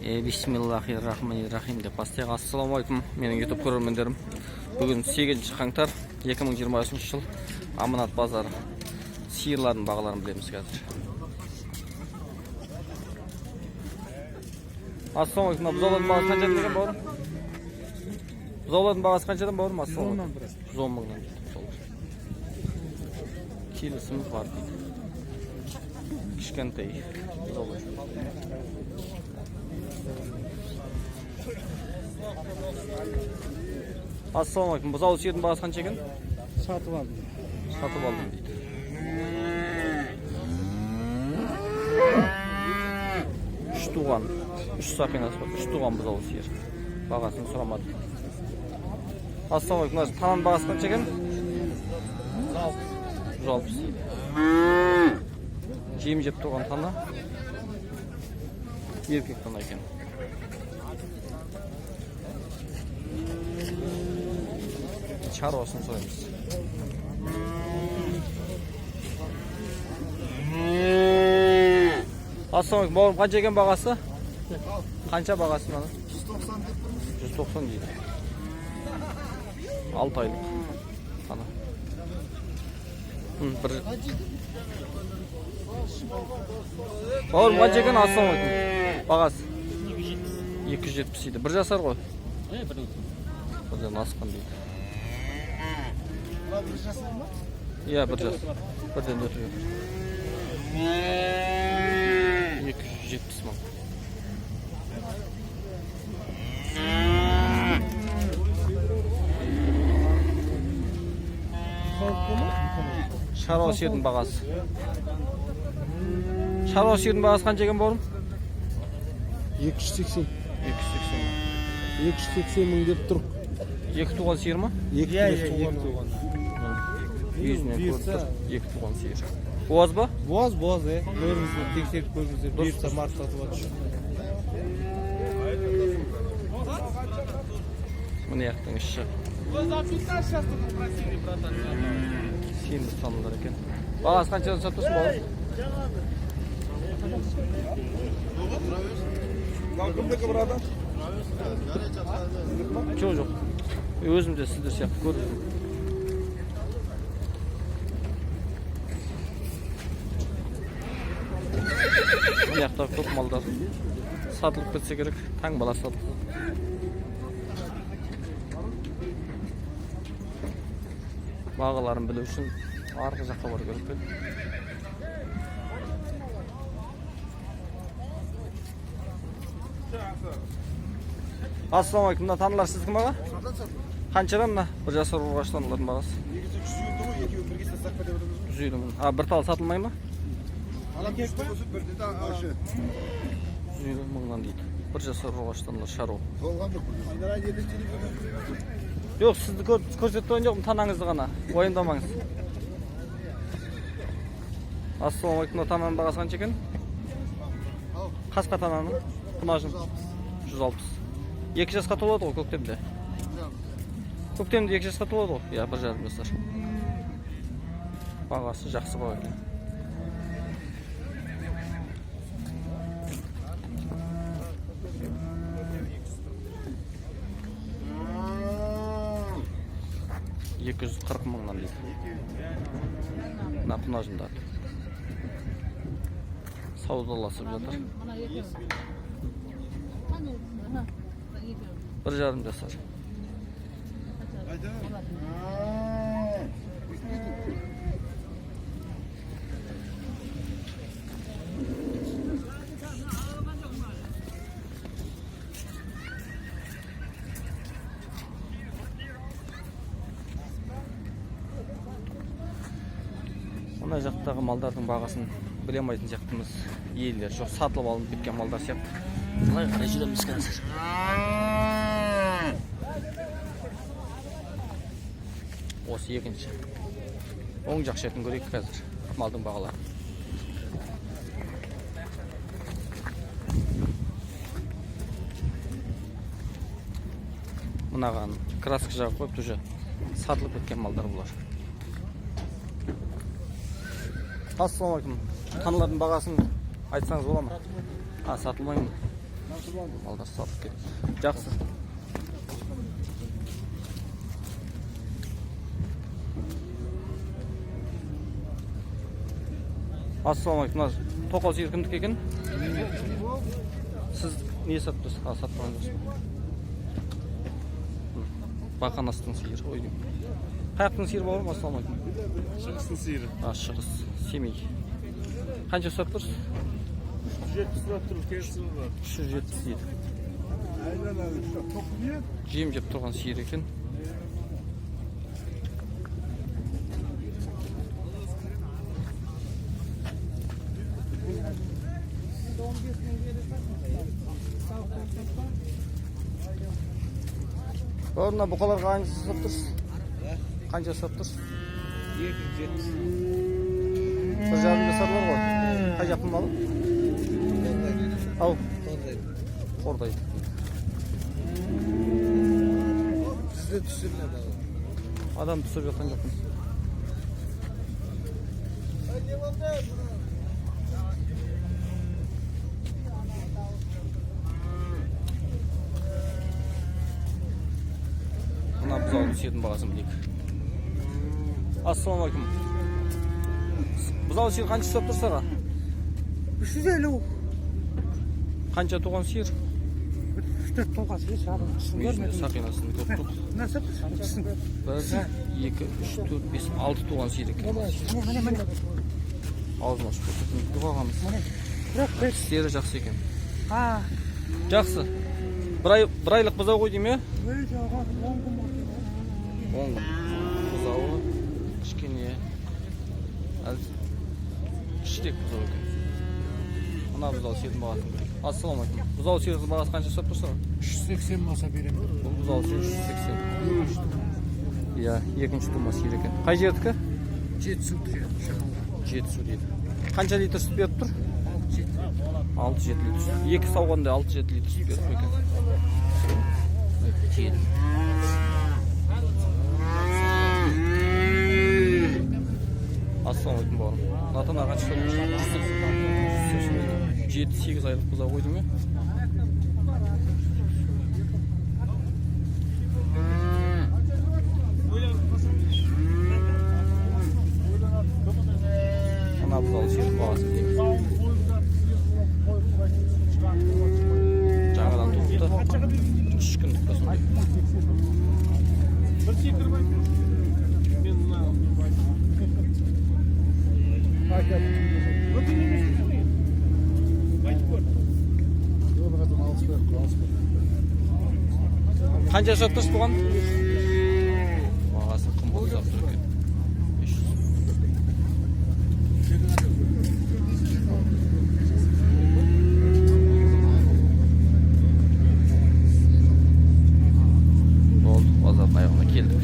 Bismillahirrahmanirrahim деп бастайық. Ассаламу алейкум, менің YouTube көрермендерім. Бүгін 8 қаңтар 2023 жыл. Аманат базары сиырлардың бағаларын білеміз қазір. Ассаламу алейкум. Бұзаулардың бағасы қаншадан деген бауырым? Бұзаулардың бағасы қаншадан бауырым? Ассаламу алейкум. 110 мыңнан дейді. Келісіміз бар дейді. Кішкентай бұзаулар. Ассаламу алейкум. Бұзаулы сиырдың бағасы қанша екен? Сатып алдым. Сатып алдым дейді. Үш туған, үш сақинасы бар. Үш туған бұзаулы сиыр. Бағасын сұрамады. Ассаламу алейкум. Тананың бағасы қанша екен? 160 дейді. Жем жеп тұрған тана. Еркек тана екен. Шаруасын сұраймыз. Ассаламу алейкум. Бауырым, қанша екен бағасы? Қанша бағасы мына? 190 дейді. 6 айлық тана. Бауырым, қанша екен? Ассаламу алейкум. Бағасы 270 дейді. Бір жасар ғой? Бірден асқан дейді. Bir жасар ма? Иә, бір жас. Бірден өтіп. 270 мың. Шаруа сиырдың бағасы. Шаруа сиырдың бағасы қанша екен бауырым? 280. 280 мың деп тұр. Екі туған сиыр ма? Екі туған. Yüzüne koyduk. Екі туған сиыр. Боз ба? Боз, көріңіздер, тексеріп көріңіздер. Бұйыртса март сатып жатыр. Міне яқтың іші. Сиырды санылар екен. Бағасы қаншадан сатасың бауырым? Кімдікі брада? Жоқ. Өзім де сіздер сияқты көрдім. Мына жақта көп малдар сатылып кетсе керек, таң бала сатылып. Бағаларын білу үшін арғы жаққа бару керек пе? Ассаламу алейкум. Мына танылар сіздікі маға? Қаншадан мына? Бір жасар ұрғаш танылардың бағасы? 150 мың. Бір тал сатылмай ма? 150 мыңнан дейді. Бір жасар ұрғаш танылар шару. Жоқ, сізді көрсетті ойын жоқпын, танаңызды ғана. Ойындамаңыз. Ассаламу алейкум. Тананың бағасы қанша екен? Қасқа тананың? Құнажын? 160. 2 жасқа толады ғой көктемде. Көктемде 2 жасқа толады ғой. Иә, 1,5 жасар. Бағасы жақсы баға екен. $240 мыңнан дейді. Мына құнажындар. Саудаласып жатыр. 1,5 жасар. Мына жақтағы малдардың бағасын біле алмайтын сияқтымыз. Иелер жоқ, сатылып алынып кеткен малдар сияқты. Былай қарай жүреміз қазір. Осы екінші. Оң жақ шетін көрейік қазір малдың бағалары. Мынаған краска жағып қойып, уже сатылып кеткен малдар бұлар. Ассаламу алейкум. Таналардың бағасын айтсаңыз бола ма? Сатылмай ма? Mallar satıp ketdi. Жақсы. Assalomu alaykum. To'qol siyir kimniki ekan? Siz niye sattınız? Ha, satmadınız. Bakan astın siyir. Oyun. Hayatın siyir var mı? Assalomu alaykum. Шығыстың сиыры. Ha, Шығыс. Семей. Qancha sattınız? 700 сұрап тұр, келісі бар. 370 deydi. Жем жеп тұрған сиыр екен. Orada buqalarga qancha sotib tursiz? Qancha sotib tursiz? 270. Bir jarımda sarılar var. Kaç yapın malı? Al. Oradaydı. Sizde düşürmedi abi. Adam düşürüyor kan yapın. Buna biz aldım siyedin bağasını bileyik. Assalamu alaikum. Biz aldım siyed qancha sotib tursa? 350. Qancha tug'an siyed? 4 to'qas hesabı. Saqinasini ko'p. Nasıl? 1, 2, 3, 4, 5, 6 tug'an siyed ekan. Ağzını açıp o'tirib qo'yamiz. Bırak 5. Siyedi жақсы ekan. Ha. Жақсы. Bir aylık buzağı koy diyeyim ya. 10 gün. Buzağı. Kışkeniye. Kişilik buzağı ekan. Ana buzağı siyedin bağasını bileyik. Assalamu alaikum. Buzağı siyedin bağası qancha sotib tursa? 380 masa vereyim. Bu buzağı siyed 380. Ya, ikinci tuma siyed ekan. Qay jerdiki? 700 lira. 700 deydi. Qancha litr sut berib tur? 6-7 litr. 2 savganda 6-7 litr sut berib ekan. Kelin. Assalomu alaykum bolam. Natan qancha sotib? 7-8 aylık buzağı qo'ydim ya. Ana buzağı siyed bağası deyim. Жаңадан туыпты. 3 күндік болсын. Бір секірмай. Мен мына Qancha sotib tursiz buған? Бағасы qimmat sotib tur ekan. 500. Bo'ldi, bozor oyog'ina keldik.